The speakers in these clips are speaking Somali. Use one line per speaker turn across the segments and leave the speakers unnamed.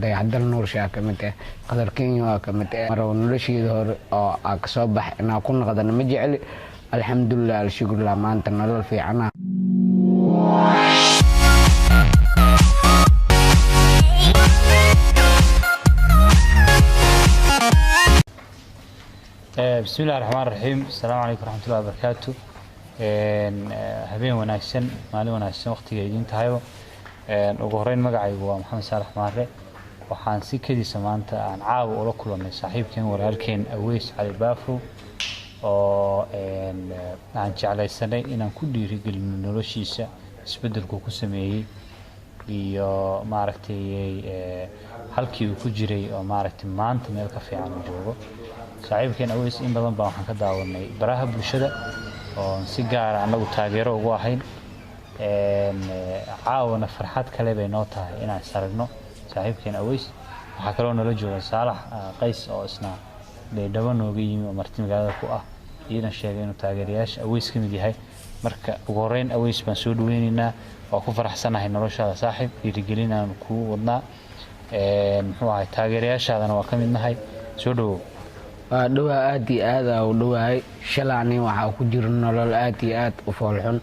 dayaxdal nolosha ka mid ah qadar Kenya waa ka mid ah maro nolosheeda hore oo ka soo bax inaa ku noqdana ma jeceli alxamdulillah alshukrillah maanta nolol fiican
بسم الله الرحمن الرحيم السلام عليكم ورحمة الله وبركاته habeen wanaagsan maalin wanaagsan waqtiga idin tahayo ugu horeyn magacaygu waa Maxamed Saalax Maare waxaan si kadiisa maanta aan caawa ula kulanay saaxiibkeen walaalkeen Aweys Cali Baafo oo aan jeclaysanay inaan ku dhiirigelino noloshiisa isbedelku ku sameeyay iyo maaragtay halkii uu ku jiray oo maaragtay maanta meel ka fiican u joogo saaxiibkeen Aweys in badan baan waxaan ka daawanay baraha bulshada oo si gaar ah anagu taageero ugu ahayn caawana farxad kale bay noo tahay inaan saragno saaxiibkeen Aweys waxa kale oo nala jooga Saalax Qays oo isna leedaba nooga yimi oo marti magaalada ku ah iyana sheegay inuu taageerayaasha Aweys ka mid yahay marka ugu horeyn Aweys baan soo dhaweynaynaa oo ku faraxsanahay noloshaada saaxiib dhiirigelinaan ku wadnaa muxuu ahay taageerayaashaadana waa ka mid nahay soo dhawow
dhawaa aad iyo aad u dhawahay shalaani waxa ku jiro nolol aad iyo aad u foolxun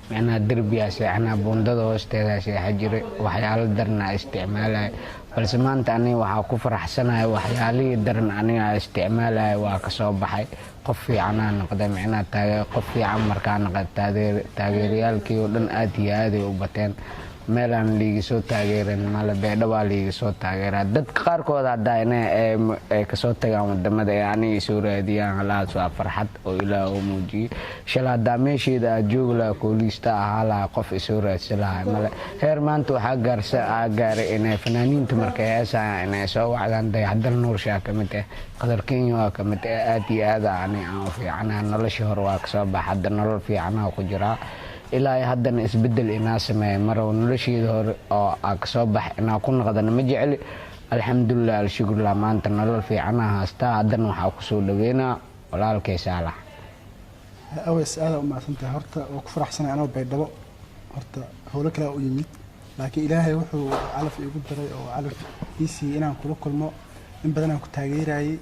macna darbiyaas ana bundada hoosteeda sheexa jiray waxyaalo darna isticmaalay balse maanta ani waxa ku faraxsanahay waxyaalihii daran aniga isticmaalay waa ka soo baxay qof fiican aan noqday macna qof fiican markaan noqday taageerayaalkii oo dhan aad iyo aad u bateen meelan liiga soo taageeran mala beedhaba liiga soo taageera dadka qaarkood hadayna ee ka soo tagaan wadamada ee ani soo raadiyaan halaas waa farxad oo Ilaahay u muujiyo shala daameesheeda joogla koolista ahala qof soo raadsanahay mala heer maanta waxa gaaray inay fanaaniinta markay heesaan inay soo wacdaan dayaxdal nolosha ka mid ah qadar Kenya waa ka mid ah aad iyo aad ani aan fiicanahay nolosha hore waa ka soo baxay nolol fiican oo ku jira ilaa haddana isbedel inaa sameeyay maro nolosheeda hore oo ka soo bax inaa ku noqdana ma jeceli alxamdulillah alshukrillah maanta nolol fiican haystaa haddana waxa ku soo dhaweynaa walaalkay Saalax
Aweys aad u maasantay horta oo ku faraxsanahay anoo baydhabo horta hawlo kale u yimid laakiin Ilaahay wuxuu calaf igu daray oo calaf isii inaan kula kulmo in badan aan ku taageerayay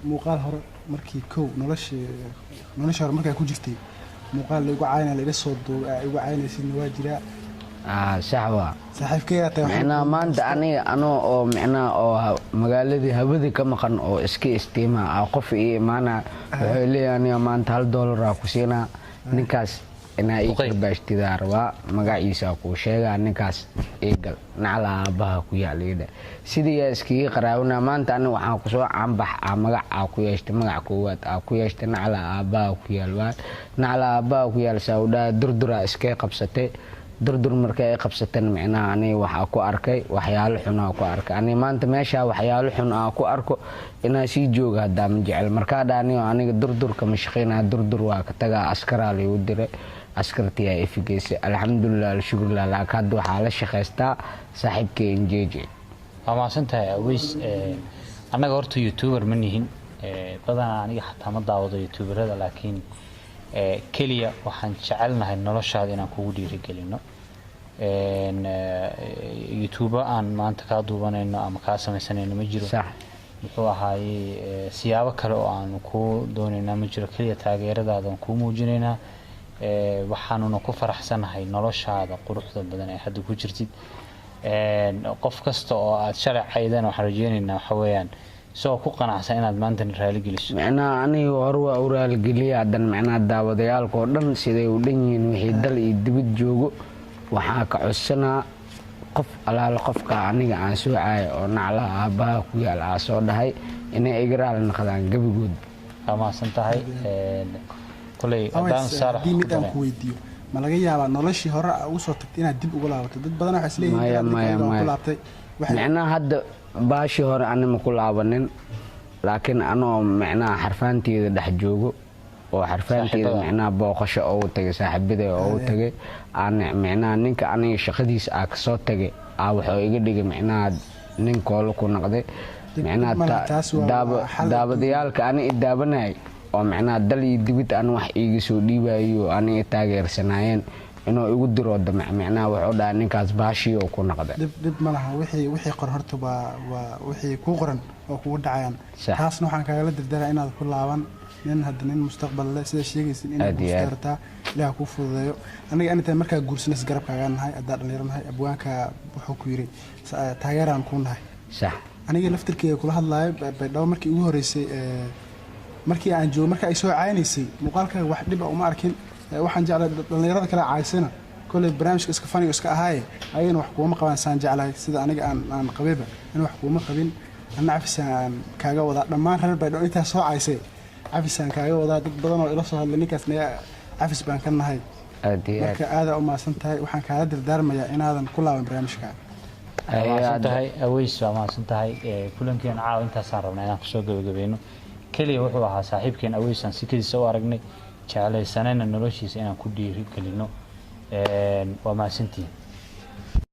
muuqaal hore markii nolosha hore markay ku jirtay muuqaal lagu caayna laga soo duubay igu caaynaysina waa jira
saxwa
saaxiibkayga
macna maanta aniga oo macna oo magaaladii hawada ka maqan oo iska istiima qof iimaana wuxuu leeyahay maanta $1 ku siinaa ninkaas inaa ii karbaashtidaar waa magaciisa ku sheega ninkaas eegal nacla aabaha ku yaalida sidii iskii qaraawna maanta aniga waxaan ku soo caanbax magac ku yeeshtay magac koowaad ku yeeshtay nacla aabaha ku yaalwaa nacla aabaha ku yaal Saawda durdura iska qabsatay durdur markay ay qabsateen macna aniga waxa ku arkay waxyaalo xun ku arkay aniga maanta meesha waxyaalo xun ku arko inaa si jooga hadaan jecel marka aniga durdurka ma shaqeynaa durdur waa ka tagaa askaraal u diray askartii ay figeysay alxamdulillah alshukrillah laakiin waxa la shaqeystaa saaxiibkay injeeje
ama santahay Aweys anaga horta youtuber ma nihin badan aniga xataa ma daawado youtuberada laakiin kaliya waxaan jecelnahay noloshaada inaan kugu dhiirigelino YouTube aan maanta ka duubanayno ama ka sameeysanayno ma jiro
sax
wuxuu ahaayay siyaabo kale oo aan ku doonayna ma jiro kaliya taageeradaada aan ku muujinayna waxaanuna ku faraxsanahay noloshaada quruxda badan ee hadda ku jirtid qof kasta oo aad sharciyeedana waxaan rajeynaynaa waxa weeyaan soo ku qanacsan inaad maanta raali geliso
macna aniga hore waa u raali geliyaa dan macna daawadayaalka oo dhan siday u dhan yihiin wixii dal iyo dibad joogo waxa ka codsanaa qof alaal qofka aniga aan soo caay oo nacla aabaha ku yaal soo dhahay inay igraal noqdaan gabigood
ama santahay kulay adaan Saalax
midaan ku weydiyo ma laga yaabaa noloshii hore ugu soo tagtay inaad dib ugu laabato dad badan waxa isleeyihiin ku laabtay
macna hadda baashi hore anima ku laabanin laakiin anoo macna xarfaanteeda dhex joogo oo xarfaanteeda macna booqasho oo tagay saaxiibada oo tagay aan macna ninka aniga shaqadiisa ka soo tagay wuxuu iga dhigay macna nin koolo ku noqday macna daabadayaalka ani idaabanay oo macna dal iyo dibad aan wax iiga soo dhiibayo aniga taageersanaayeen inuu igu diro damac micnaha wuxuu dhahay ninkaas baashiyo ku noqday
dib ma laha wixii qor horta waa wixii ku qoran oo kugu dhacayaan taasna waxaan kaaga dirdaraa inaad ku laaban nin mustaqbal leh sida sheegaysin inaad iskartaa ilaaha ku fududeeyo aniga inta markaa guursanas garabkaaga nahay adaa dhalinyaranahay abwaanka wuxuu ku yiri taageeraan ku nahay
sax
aniga laftirkeyga kula hadlaayo baydhabo markii ugu horeysay markii aan joogo marka ay soo caynaysay muuqaalkaaga wax dhib ah uma arkin waxaan jeclay dhalinyarada kale caysana kolay barnaamijka iska faniga iska ahaaye ayagana wax kuuma qabaan saan jeclahay sida aniga aan qabayba in wax kuuma qabin anna cafisaan kaaga wadaa dhammaan reer baydhabo intaa soo caysay cafisaan kaaga wadaa dad badan oo ila soo hadlay ninkaasna cafis baan ka nahay marka aada u maasan tahay waxaan kaala dardaarmayaa inaadan ku laaban barnaamijka
tahay aweys waa maasan tahay kulankeena caawa intaasaan rabnaa inaan kusoo gabagabayno keliya wuxuu ahaa saaxiibkeen aweysaan sikadiisa u aragnay jeclaysanayna noloshiisa inaan ku dhiiri gelino waa maasantihiin